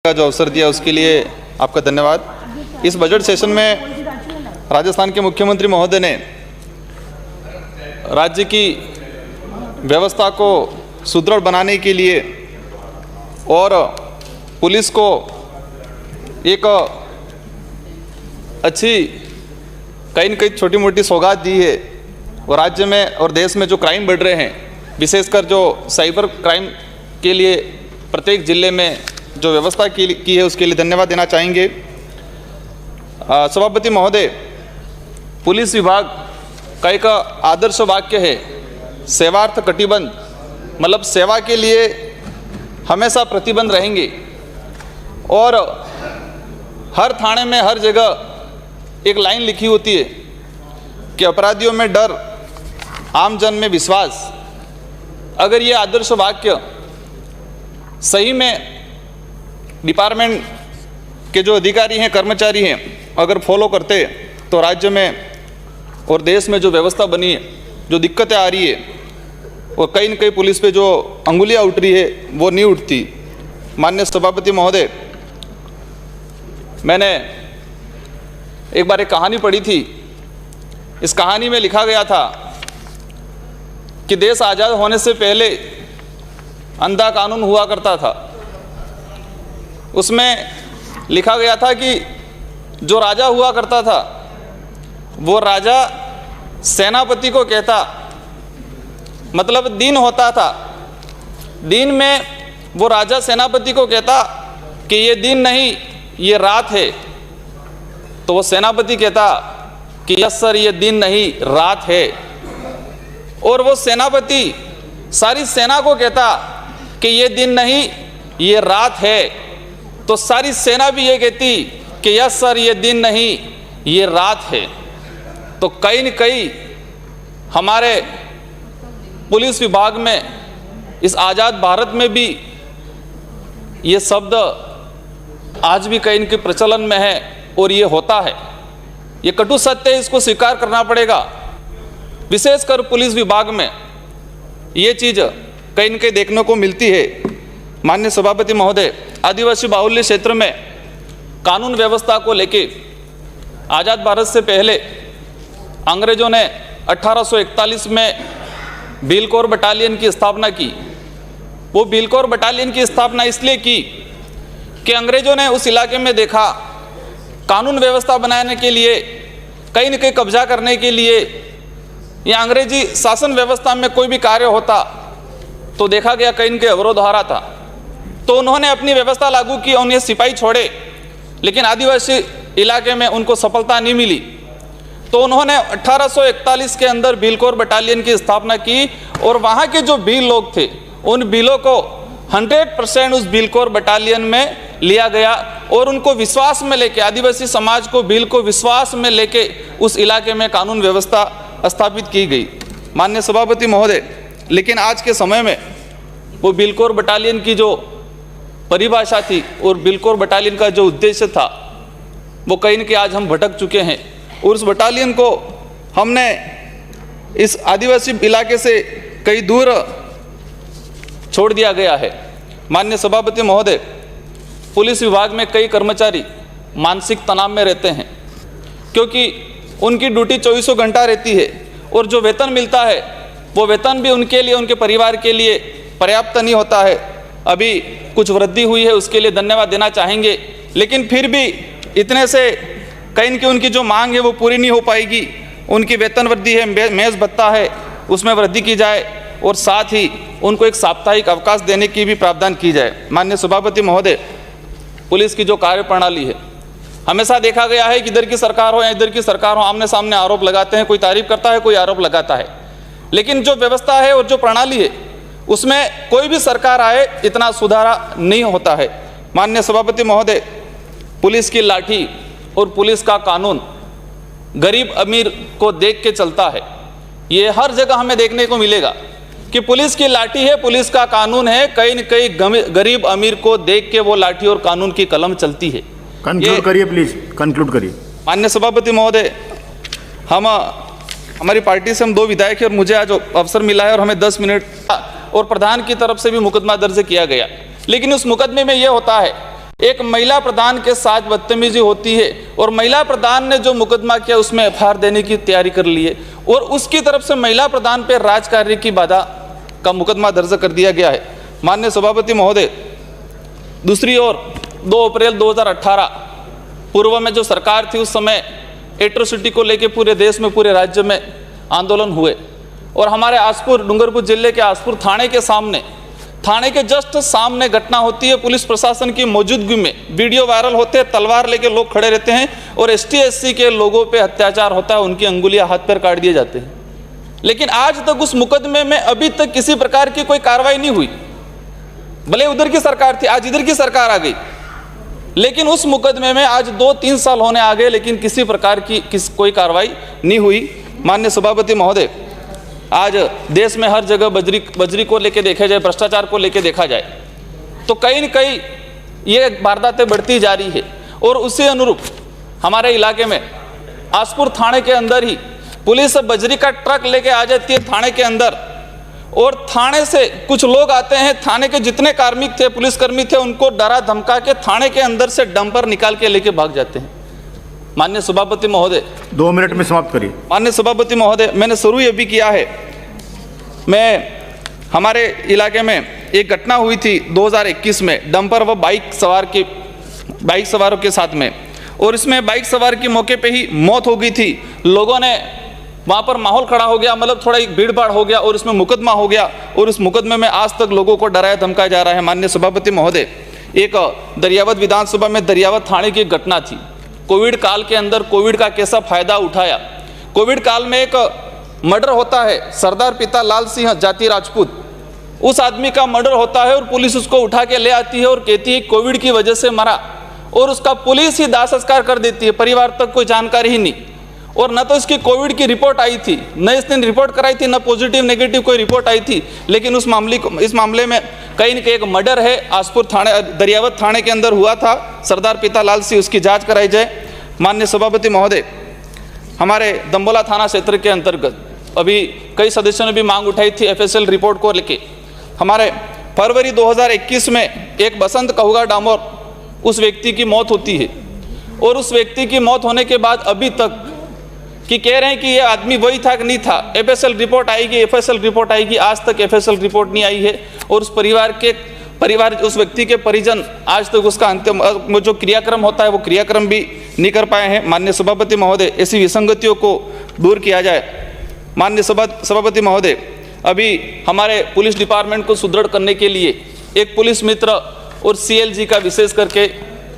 का जो अवसर दिया उसके लिए आपका धन्यवाद। इस बजट सेशन में राजस्थान के मुख्यमंत्री महोदय ने राज्य की व्यवस्था को सुदृढ़ बनाने के लिए और पुलिस को एक अच्छी कहीं न कहीं छोटी मोटी सौगात दी है। और राज्य में और देश में जो क्राइम बढ़ रहे हैं, विशेषकर जो साइबर क्राइम के लिए प्रत्येक जिले में जो व्यवस्था की है उसके लिए धन्यवाद देना चाहेंगे। सभापति महोदय, पुलिस विभाग का एक आदर्श वाक्य है सेवार्थ कटिबंध, मतलब सेवा के लिए हमेशा प्रतिबंध रहेंगे। और हर थाने में हर जगह एक लाइन लिखी होती है कि अपराधियों में डर, आम जन में विश्वास। अगर ये आदर्श वाक्य सही में डिपार्टमेंट के जो अधिकारी हैं, कर्मचारी हैं, अगर फॉलो करते तो राज्य में और देश में जो व्यवस्था बनी है, जो दिक्कतें आ रही है और कहीं न कहीं पुलिस पे जो अंगुलियां उठ रही है वो नहीं उठती। माननीय सभापति महोदय, मैंने एक बार एक कहानी पढ़ी थी। इस कहानी में लिखा गया था कि देश आज़ाद होने से पहले अंधा कानून हुआ करता था। उसमें लिखा गया था कि जो राजा हुआ करता था वो राजा सेनापति को कहता, मतलब दिन होता था, दिन में वो राजा सेनापति को कहता कि ये दिन नहीं ये रात है, तो वो सेनापति कहता कि यस सर ये दिन नहीं रात है। और वो सेनापति सारी सेना को कहता कि ये दिन नहीं ये रात है, तो सारी सेना भी ये कहती कि यस सर ये दिन नहीं ये रात है। तो कहीं न कहीं हमारे पुलिस विभाग में इस आज़ाद भारत में भी ये शब्द आज भी कहीं न कहीं प्रचलन में है और ये होता है। ये कटु सत्य है, इसको स्वीकार करना पड़ेगा। विशेषकर पुलिस विभाग में ये चीज़ कहीं न कहीं देखने को मिलती है। माननीय सभापति महोदय, आदिवासी बाहुल्य क्षेत्र में कानून व्यवस्था को लेके आज़ाद भारत से पहले अंग्रेजों ने 1841 में भीलकोर बटालियन की स्थापना की। वो भीलकोर बटालियन की स्थापना इसलिए की कि अंग्रेजों ने उस इलाके में देखा कानून व्यवस्था बनाने के लिए, कहीं न कहीं कब्जा करने के लिए, या अंग्रेजी शासन व्यवस्था में कोई भी कार्य होता तो देखा गया कहीं न कहीं अवरोध आ रहा था। तो उन्होंने अपनी व्यवस्था लागू की, उन्हें सिपाही छोड़े, लेकिन आदिवासी इलाके में उनको सफलता नहीं मिली। तो उन्होंने 1841 के अंदर भीलकोर बटालियन की स्थापना की और वहाँ के जो भील लोग थे उन भीलों को 100% उस भीलकोर बटालियन में लिया गया और उनको विश्वास में लेके, आदिवासी समाज को, भील को विश्वास में लेके उस इलाके में कानून व्यवस्था स्थापित की गई। माननीय सभापति महोदय, लेकिन आज के समय में वो भीलकोर बटालियन की जो परिभाषा थी और भीलकोर बटालियन का जो उद्देश्य था वो कहीं न कहीं आज हम भटक चुके हैं और उस बटालियन को हमने इस आदिवासी इलाके से कहीं दूर छोड़ दिया गया है। माननीय सभापति महोदय, पुलिस विभाग में कई कर्मचारी मानसिक तनाव में रहते हैं क्योंकि उनकी ड्यूटी 24 घंटा रहती है और जो वेतन मिलता है वो वेतन भी उनके लिए, उनके परिवार के लिए पर्याप्त नहीं होता है। अभी कुछ वृद्धि हुई है, उसके लिए धन्यवाद देना चाहेंगे, लेकिन फिर भी इतने से कहीं न कहीं उनकी जो मांग है वो पूरी नहीं हो पाएगी। उनकी वेतन वृद्धि है, मेज़ भत्ता है, उसमें वृद्धि की जाए और साथ ही उनको एक साप्ताहिक अवकाश देने की भी प्रावधान की जाए। माननीय सभापति महोदय, पुलिस की जो कार्य प्रणाली है, हमेशा देखा गया है कि इधर की सरकार हो या इधर की सरकार हो, आमने सामने आरोप लगाते हैं, कोई तारीफ करता है, कोई आरोप लगाता है, लेकिन जो व्यवस्था है और जो प्रणाली है उसमें कोई भी सरकार आए इतना सुधारा नहीं होता है। माननीय सभापति महोदय, पुलिस की लाठी और पुलिस का कानून गरीब अमीर को देख के चलता है। ये हर जगह हमें देखने को मिलेगा कि पुलिस की लाठी है, पुलिस का कानून है, कहीं न कहीं गरीब अमीर को देख के वो लाठी और कानून की कलम चलती है। कंक्लूड करिए प्लीज, कंक्लूड करिए। माननीय सभापति महोदय, हमारी पार्टी से हम 2 विधायक हैं और मुझे आज अवसर मिला है और हमें 10 मिनट और प्रधान की तरफ से भी मुकदमा दर्ज किया गया, लेकिन उस मुकदमे में ये होता है एक महिला प्रधान के साथ बदतमीजी होती है और महिला प्रधान ने जो मुकदमा किया उसमें एफआईआर देने की तैयारी कर ली है और उसकी तरफ से महिला प्रधान पर राजकार्य की बाधा का मुकदमा दर्ज कर दिया गया है। माननीय सभापति महोदय, दूसरी ओर 2 अप्रैल 2018 पूर्व में जो सरकार थी उस समय एट्रोसिटी को लेकर पूरे देश में, पूरे राज्य में आंदोलन हुए और हमारे आसपुर, डूंगरपुर जिले के आसपुर थाने के सामने, थाने के जस्ट सामने घटना होती है। पुलिस प्रशासन की मौजूदगी में वीडियो वायरल होते हैं, तलवार लेके लोग खड़े रहते हैं और एसटी एससी के लोगों पे अत्याचार होता है, उनकी अंगुलियां हाथ पैर काट दिए जाते हैं। लेकिन आज तक उस मुकदमे में अभी तक किसी प्रकार की कोई कार्रवाई नहीं हुई। भले उधर की सरकार थी, आज इधर की सरकार आ गई, लेकिन उस मुकदमे में आज 2-3 साल होने आ गए, लेकिन किसी प्रकार की कोई कार्रवाई नहीं हुई। माननीय सभापति महोदय, आज देश में हर जगह बजरी को लेके देखा जाए, भ्रष्टाचार को लेके देखा जाए तो कहीं न कहीं ये वारदातें बढ़ती जा रही है और उसी अनुरूप हमारे इलाके में आसपुर थाने के अंदर ही पुलिस बजरी का ट्रक लेके आ जाती है थाने के अंदर और थाने से कुछ लोग आते हैं, थाने के जितने कार्मिक थे, पुलिसकर्मी थे, उनको डरा धमका के थाने के अंदर से डंपर निकाल के लेके भाग जाते हैं। माननीय सभापति महोदय, 2 मिनट में समाप्त करिए। माननीय सभापति महोदय, मैंने शुरू ये भी किया है, हमारे इलाके में एक घटना हुई थी 2021 में डंपर व बाइक सवारों के साथ में, और इसमें बाइक सवार की मौके पे ही मौत हो गई थी। लोगों ने वहाँ पर माहौल खड़ा हो गया, मतलब थोड़ा एक भीड़ भाड़ हो गया और इसमें मुकदमा हो गया और उस मुकदमे में आज तक लोगों को डराया धमकाया जा रहा है। माननीय सभापति महोदय, एक दरियावत विधानसभा में दरियावत थाने की घटना थी। कोविड काल के अंदर कोविड का कैसा फायदा उठाया। कोविड काल में एक मर्डर होता है, सरदार पिता लाल सिंह जाति राजपूत, उस आदमी का मर्डर होता है और पुलिस उसको उठा के ले आती है और कहती है कोविड की वजह से मरा, और उसका पुलिस ही दाह संस्कार कर देती है, परिवार तक कोई जानकारी ही नहीं। और न तो इसकी कोविड की रिपोर्ट आई थी, न इसने रिपोर्ट कराई थी, न पॉजिटिव नेगेटिव कोई रिपोर्ट आई थी, लेकिन इस मामले में कहीं न कहीं एक मर्डर है, आसपुर थाने, दरियावत थाने के अंदर हुआ था, सरदार पिता लाल सिंह, उसकी जांच कराई जाए। माननीय सभापति महोदय, हमारे दंबोला थाना क्षेत्र के अंतर्गत अभी कई सदस्यों ने भी मांग उठाई थी एफएसएल रिपोर्ट को लेके। हमारे फरवरी 2021 में एक बसंत कहुगा डामोर उस व्यक्ति की मौत होती है और उस व्यक्ति की मौत होने के बाद अभी तक कि कह रहे हैं कि ये आदमी वही था कि नहीं था, एफएसएल रिपोर्ट आएगी, एफएसएल रिपोर्ट आएगी, आज तक एफएसएल रिपोर्ट नहीं आई है और उस व्यक्ति के परिजन आज तक उसका अंतिम जो क्रियाक्रम होता है वो क्रियाक्रम भी नहीं कर पाए हैं। माननीय सभापति महोदय, ऐसी विसंगतियों को दूर किया जाए। माननीय सभापति महोदय, अभी हमारे पुलिस डिपार्टमेंट को सुदृढ़ करने के लिए एक पुलिस मित्र और सीएलजी का विशेष करके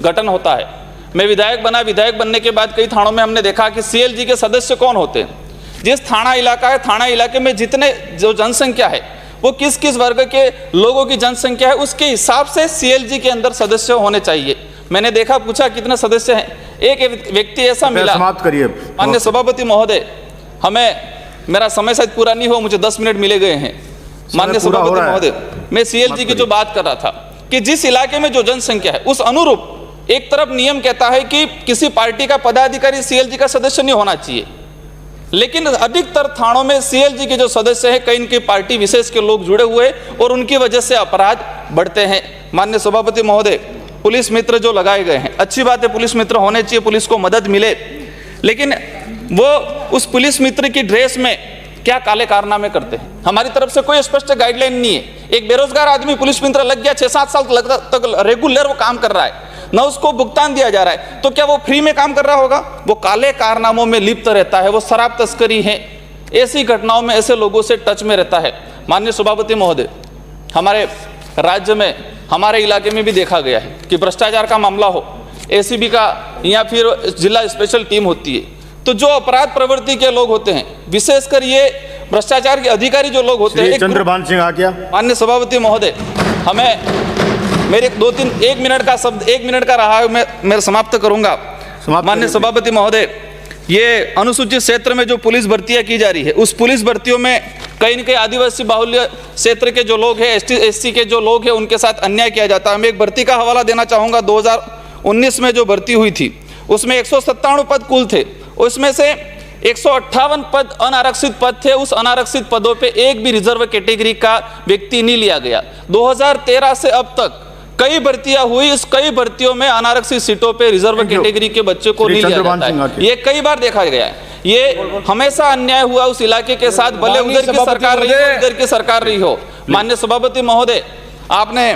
गठन होता है। मैं विधायक बना, विधायक बनने के बाद कई थानों में हमने देखा कि सीएलजी के सदस्य कौन होते हैं। जिस थाना इलाका है, थाना इलाके में जितने जो जनसंख्या है वो किस किस वर्ग के लोगों की जनसंख्या है, उसके हिसाब से सीएलजी के अंदर सदस्य होने चाहिए। मैंने देखा, पूछा कितने सदस्य हैं, एक व्यक्ति ऐसा मिला। समाप्त करिए। माननीय सभापति महोदय, मेरा समय शायद पूरा नहीं हुआ, मुझे 10 मिनट मिले गए हैं। माननीय सभापति महोदय, मैं सीएलजी की जो बात कर रहा था कि जिस इलाके में जो जनसंख्या है उस अनुरूप एक तरफ नियम कहता है कि किसी पार्टी का पदाधिकारी सीएलजी का सदस्य नहीं होना चाहिए, लेकिन अधिकतर थानों में सीएलजी के जो सदस्य हैं कहीं इनकी पार्टी विशेष के लोग जुड़े हुए और उनकी वजह से अपराध बढ़ते हैं। माननीय सभापति महोदय, पुलिस मित्र जो लगाए गए हैं, अच्छी बात है, पुलिस मित्र होने चाहिए, पुलिस को मदद मिले, लेकिन वो उस पुलिस मित्र की ड्रेस में क्या काले कारनामे करते हैं। हमारी तरफ से कोई स्पष्ट गाइडलाइन नहीं है। एक बेरोजगार आदमी पुलिस मित्र लग गया, 6-7 साल तक रेगुलर वो काम कर रहा है, न उसको भुगतान दिया जा रहा है, तो क्या वो फ्री में काम कर रहा होगा? वो काले कारनामों में लिप्त रहता है, वो शराब तस्करी है, ऐसी घटनाओं में ऐसे लोगों से टच में रहता है। माननीय सभापति महोदय, हमारे राज्य में, हमारे इलाके में भी देखा गया है कि भ्रष्टाचार का मामला हो, एसीबी का या फिर जिला स्पेशल टीम होती है, तो जो अपराध प्रवृत्ति के लोग होते हैं, विशेषकर ये भ्रष्टाचार के अधिकारी जो लोग होते हैं। चंद्रभान सिंह आ गया। माननीय सभापति महोदय, हमें मेरे 1 मिनट का शब्द 1 मिनट का रहा है, मैं समाप्त करूंगा। माननीय सभापति महोदय, ये अनुसूचित क्षेत्र में जो पुलिस भर्तियां की जा रही है, उस पुलिस भर्तियों में कहीं न कहीं आदिवासी बाहुल्य क्षेत्र के जो लोग हैं, एसटी के जो लोग हैं, उनके साथ अन्याय किया जाता है। मैं एक भर्ती का हवाला देना चाहूँगा। 2019 में जो भर्ती हुई थी उसमें 197 पद कुल थे, उसमें से 158 पद अनारक्षित पद थे। उस अनारक्षित पदों पे एक भी रिजर्व कैटेगरी का व्यक्ति नहीं लिया गया। 2013 से अब तक कई भर्तियां हुई, इस कई भर्तियों में अनारक्षित सीटों पे रिजर्व कैटेगरी के बच्चे को नहीं लिया जाता है। ये कई बार देखा गया है, ये हमेशा अन्याय हुआ उस इलाके के साथ, भले उधर की सरकार रही हो इधर की सरकार रही हो। माननीय सभापति महोदय, आपने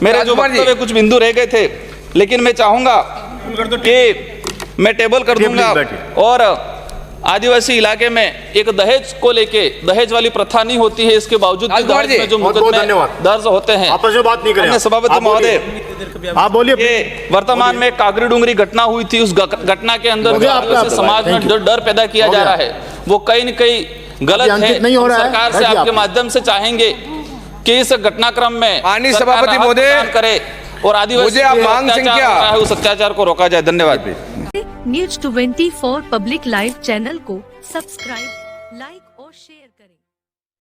मेरे जो वक्तव्य कुछ बिंदु रह गए थे, लेकिन मैं चाहूंगा कि मैं टेबल कर दूंगा। और आदिवासी इलाके में एक दहेज को लेके, दहेज वाली प्रथा नहीं होती है, इसके बावजूद भी दहेज में जो मुकदमे दर्ज होते हैं। आपस में बात नहीं करें। सभापति महोदय, आप बोलिए। ये वर्तमान में कागरी डूंगरी घटना हुई थी, उस घटना के अंदर आदिवासी समाज में डर पैदा किया जा रहा है, वो कहीं न कहीं गलत है। सरकार से आपके माध्यम से चाहेंगे कि इस घटनाक्रम में माननीय सभापति महोदय करे और आदिवासी उस अत्याचार को रोका जाए। धन्यवाद। न्यूज 24 पब्लिक लाइव चैनल को सब्सक्राइब, लाइक